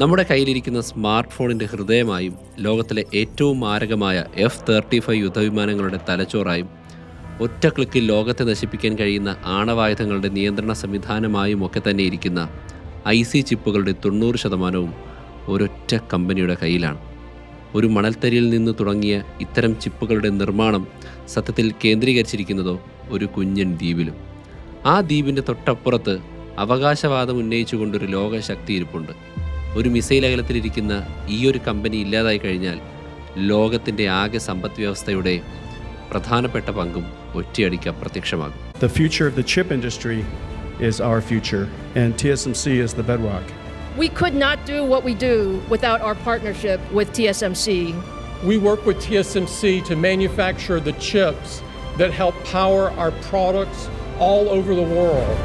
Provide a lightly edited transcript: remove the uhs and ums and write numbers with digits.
നമ്മുടെ കയ്യിലിരിക്കുന്ന സ്മാർട്ട് ഫോണിൻ്റെ ഹൃദയമായും ലോകത്തിലെ ഏറ്റവും മാരകമായ F-35 യുദ്ധവിമാനങ്ങളുടെ തലച്ചോറായും ഒറ്റ ക്ലിക്കിൽ ലോകത്തെ നശിപ്പിക്കാൻ കഴിയുന്ന ആണവായുധങ്ങളുടെ നിയന്ത്രണ സംവിധാനമായും ഒക്കെ തന്നെ ഇരിക്കുന്ന IC ചിപ്പുകളുടെ 90% ഒരൊറ്റ കമ്പനിയുടെ കയ്യിലാണ്. ഒരു മണൽത്തരിയിൽ നിന്ന് തുടങ്ങിയ ഇത്തരം ചിപ്പുകളുടെ നിർമ്മാണം സത്യത്തിൽ കേന്ദ്രീകരിച്ചിരിക്കുന്നതോ ഒരു കുഞ്ഞൻ ദ്വീപിലും. ആ ദ്വീപിൻ്റെ തൊട്ടപ്പുറത്ത് അവകാശവാദം ഉന്നയിച്ചുകൊണ്ടൊരു ലോകശക്തി ഇരിപ്പുണ്ട്. ഒരു മിസൈൽ അകലത്തിലിരിക്കുന്ന ഈ ഒരു കമ്പനി ഇല്ലാതായി കഴിഞ്ഞാൽ ലോകത്തിൻ്റെ ആകെ സമ്പദ് വ്യവസ്ഥയുടെ പ്രധാനപ്പെട്ട പങ്കും ഒറ്റയടിക്ക് അപ്രത്യക്ഷമാകും. The future of the chip industry is our future, and TSMC is the bedrock. We could not do what we do without our partnership with TSMC. We work with TSMC to manufacture the chips that help power our products all over the world.